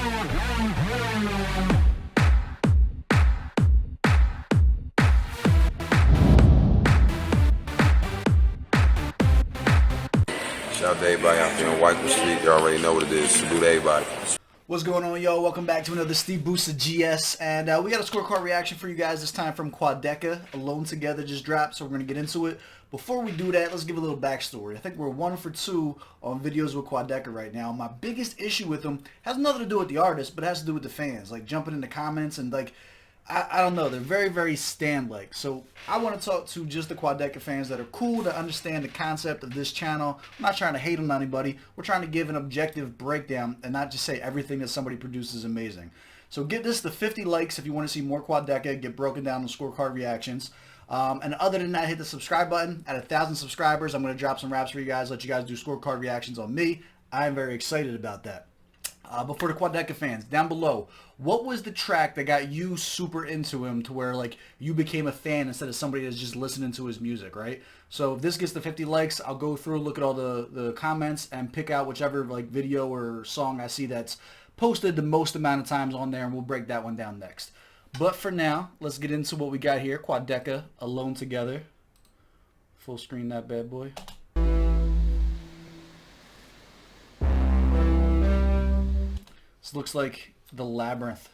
Shout out to everybody out there on White Street. You already know what it is. Salute to everybody. What's going on, y'all? Welcome back to another SteveBussaGS, and we got a scorecard reaction for you guys this time from Quadeca. Alone Together just dropped, so we're going to get into it. Before we do that, let's give a little backstory. I think we're 1 for 2 on videos with Quadeca right now. My biggest issue with them has nothing to do with the artist, but it has to do with the fans. Like, jumping in the comments and, like, I don't know. They're very, very stand-like. So I want to talk to just the Quadeca fans that are cool to understand the concept of this channel. I'm not trying to hate on anybody. We're trying to give an objective breakdown and not just say everything that somebody produces is amazing. So get this to 50 likes if you want to see more Quadeca get broken down in scorecard reactions. And other than that, hit the subscribe button. At 1,000 subscribers, I'm going to drop some raps for you guys, let you guys do scorecard reactions on me. I am very excited about that. But for the Quadeca fans, down below, what was the track that got you super into him to where, like, you became a fan instead of somebody that's just listening to his music, right? So if this gets to 50 likes, I'll go through, look at all the comments, and pick out whichever, like, video or song I see that's posted the most amount of times on there, and we'll break that one down next. But for now, let's get into what we got here. Quadeca, Alone Together. Full screen that bad boy. This looks like the Labyrinth,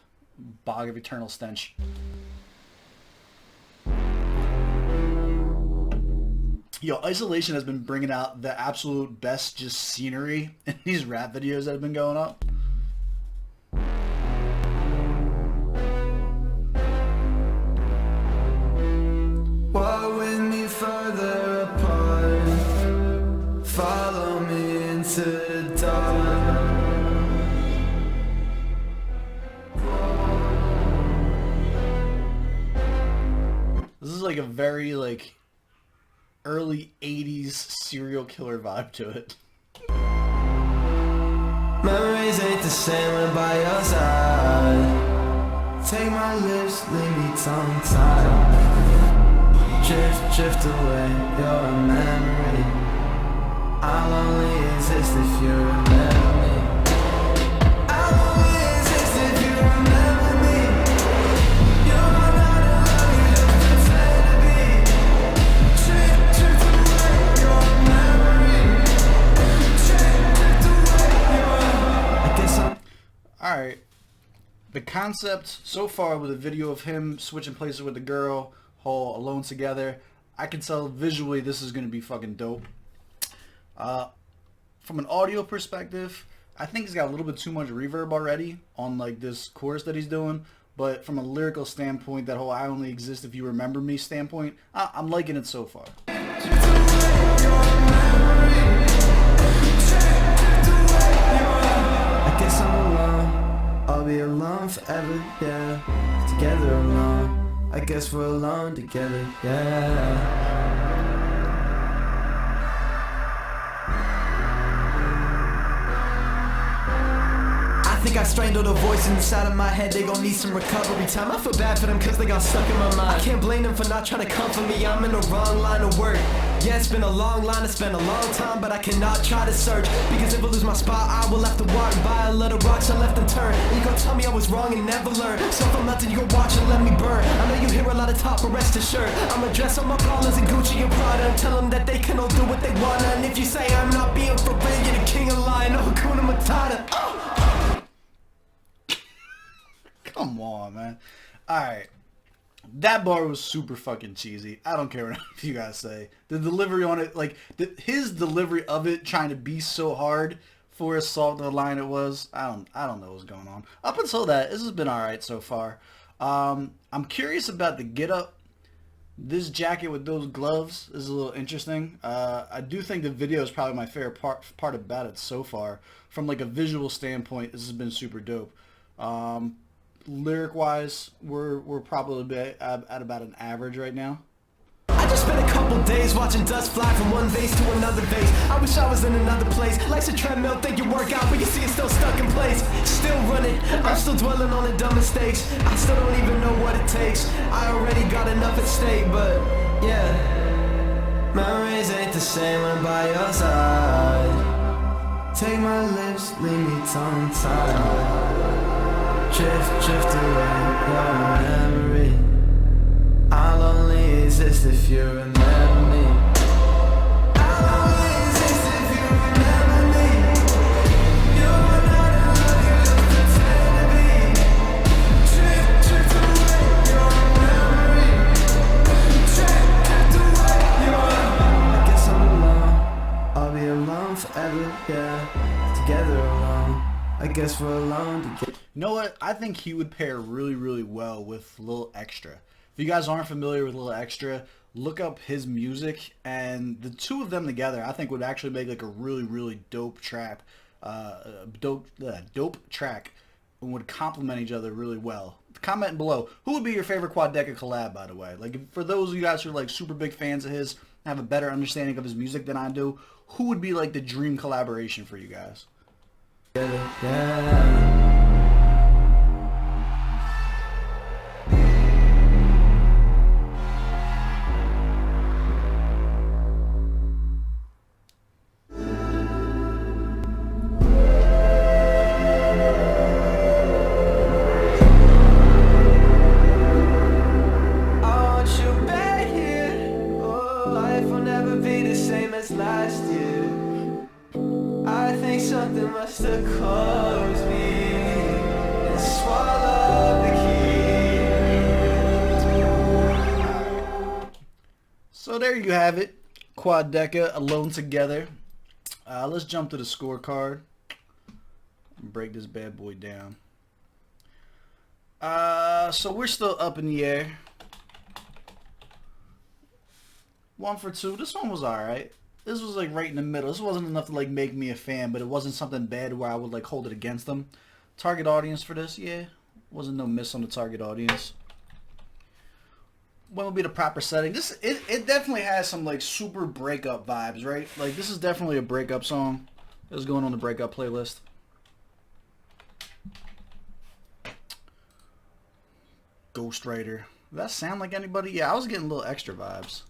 Bog of Eternal Stench. Yo, Isolation has been bringing out the absolute best just scenery in these rap videos that have been going up. Walk with me further apart, follow me into the dark. This is like a very, like, early 80s serial killer vibe to it. Memories ain't the same when by your side. Take my lips, leave me tongue-tied. Drift away, you're a memory. I'll only exist if you remember me. I'll only exist if you remember me. You're not alone, you just pretend to be. Drift away, you're a memory. Drift away, I guess I'm... Alright. The concept so far with a video of him switching places with the girl, whole Alone Together, I can tell visually this is going to be fucking dope. From an audio perspective, I think he's got a little bit too much reverb already on, like, this chorus that he's doing. But from a lyrical standpoint, that whole I only exist if you remember me standpoint, I'm liking it so far. I guess I'm alone, I'll be alone forever, yeah. Together alone, I guess we're alone together, yeah. I think I strangled a voice inside of my head. They gon' need some recovery time. I feel bad for them cause they got stuck in my mind. I can't blame them for not trying to comfort me. I'm in the wrong line of work. Yeah, it's been a long line, it's been a long time, but I cannot try to search, because if I lose my spot, I will have to walk by a lot of rocks I left and turn. And you gon' tell me I was wrong and never learn. So if I'm nothing, you gon' watch and let me burn. I know you hear a lot of talk, but rest assured, I'ma dress up my problems in Gucci and Prada and tell them that they can all do what they wanna. And if you say I'm not being for real, you're the king of lying. Oh, Hakuna Matata. Come on, man. Alright. That bar was super fucking cheesy. I don't care what you guys say. The delivery on it, like, his delivery of it trying to be so hard for as soft a line it was, I don't know what's going on. Up until that, this has been alright so far. I'm curious about the get-up. This jacket with those gloves is a little interesting. I do think the video is probably my favorite part about it so far. From, like, a visual standpoint, this has been super dope. Lyric-wise, we're probably at about an average right now. I just spent a couple days watching dust fly from one vase to another vase. I wish I was in another place. Life's a treadmill, think you work out, but you see it's still stuck in place. Still running, I'm still dwelling on the dumb mistakes. I still don't even know what it takes. I already got enough at stake, but yeah. Memories ain't the same when by your side. Take my lips, leave me tongue-tied. drift away, you're a memory. I'll only exist if you remember me. I'll only exist if you remember me. You're not in love, you just pretend to be. Drift away, you're a memory. Drift away, I guess I'm alone. I'll be alone forever, yeah. Together alone. I guess we're alone together. You know what? I think he would pair really, really well with Lil Extra. If you guys aren't familiar with Lil Extra, look up his music, and the two of them together, I think would actually make like a really, really dope track, dope track, and would complement each other really well. Comment below, who would be your favorite Quadeca collab, by the way? Like, for those of you guys who are like super big fans of his, have a better understanding of his music than I do, who would be like the dream collaboration for you guys? Yeah. Last year, I think something must have caused me and swallowed the key. So there you have it, Quadeca, Alone Together. Let's jump to the scorecard and break this bad boy down. So we're still up in the air. 1 for 2. This one was alright. This was like right in the middle. This wasn't enough to like make me a fan, but it wasn't something bad where I would like hold it against them. Target audience for this, yeah. Wasn't no miss on the target audience. What would be the proper setting? It definitely has some like super breakup vibes, right? Like this is definitely a breakup song. This is going on the breakup playlist. Ghostwriter. Does that sound like anybody? Yeah, I was getting a little extra vibes.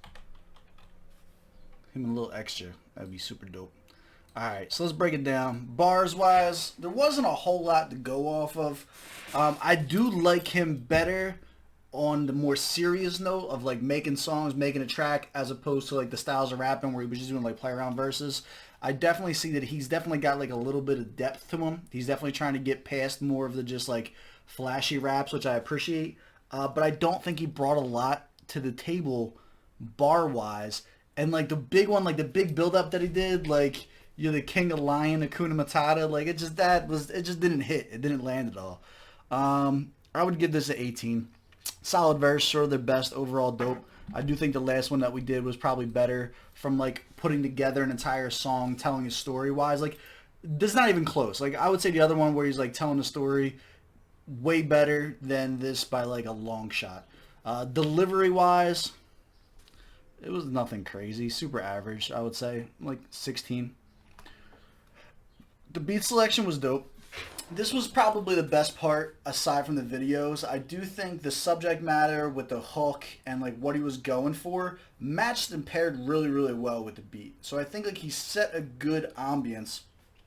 Him a little extra. That'd be super dope. Alright, so let's break it down. Bars wise, there wasn't a whole lot to go off of. I do like him better on the more serious note of like making songs, making a track, as opposed to like the styles of rapping where he was just doing like play around verses. I definitely see that he's definitely got like a little bit of depth to him. He's definitely trying to get past more of the just like flashy raps, which I appreciate. But I don't think he brought a lot to the table bar wise. And like the big one, like the big build up that he did, like you're the king of lion, Hakuna Matata, like it just didn't hit. It didn't land at all. I would give this an 18. Solid verse, sort of their best overall dope. I do think the last one that we did was probably better from like putting together an entire song, telling a story wise. Like this is not even close. Like I would say the other one where he's like telling a story way better than this by like a long shot. Delivery wise, it was nothing crazy. Super average, I would say. Like 16. The beat selection was dope. This was probably the best part aside from the videos. I do think the subject matter with the hook and like what he was going for matched and paired really, really well with the beat. So I think like he set a good ambience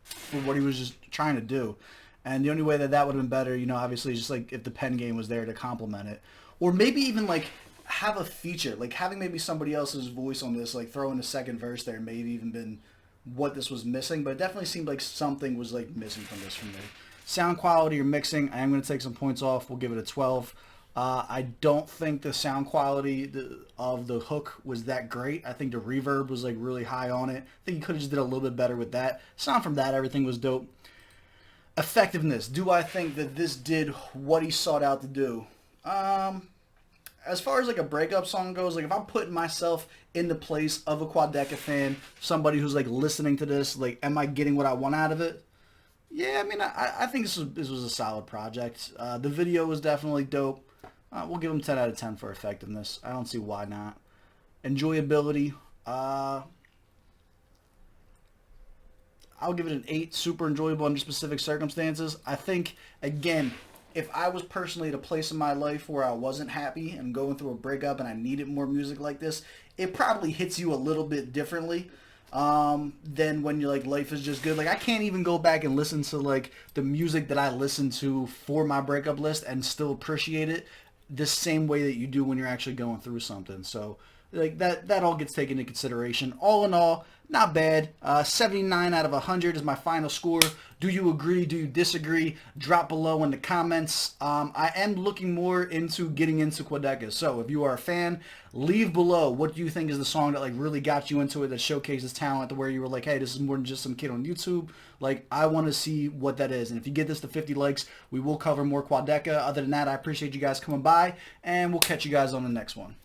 for what he was just trying to do. And the only way that would have been better, you know, obviously just like if the pen game was there to complement it. Or maybe even like have a feature, like having maybe somebody else's voice on this, like throw in a second verse there, maybe even been what this was missing. But it definitely seemed like something was like missing from this for me. Sound quality or mixing, I am going to take some points off. We'll give it a 12. I don't think the sound quality of the hook was that great. I think the reverb was like really high on it. I think he could have just did a little bit better with that. Sound from that, everything was dope. Effectiveness. Do I think that this did what he sought out to do? As far as like a breakup song goes, like if I'm putting myself in the place of a Quadeca fan, somebody who's like listening to this, like am I getting what I want out of it? Yeah, I mean, I think this was a solid project. The video was definitely dope. We'll give him 10 out of 10 for effectiveness. I don't see why not. Enjoyability. I'll give it an 8. Super enjoyable under specific circumstances. I think, again, if I was personally at a place in my life where I wasn't happy and going through a breakup and I needed more music like this, it probably hits you a little bit differently. than when you're like, life is just good. Like, I can't even go back and listen to like the music that I listened to for my breakup list and still appreciate it the same way that you do when you're actually going through something. So like that all gets taken into consideration. All in all, not bad. 79 out of 100 is my final score. Do you agree? Do you disagree? Drop below in the comments. I am looking more into getting into Quadeca. So if you are a fan, leave below. What do you think is the song that like really got you into it, that showcases talent, to where you were like, hey, this is more than just some kid on YouTube. Like, I want to see what that is. And if you get this to 50 likes, we will cover more Quadeca. Other than that, I appreciate you guys coming by, and we'll catch you guys on the next one.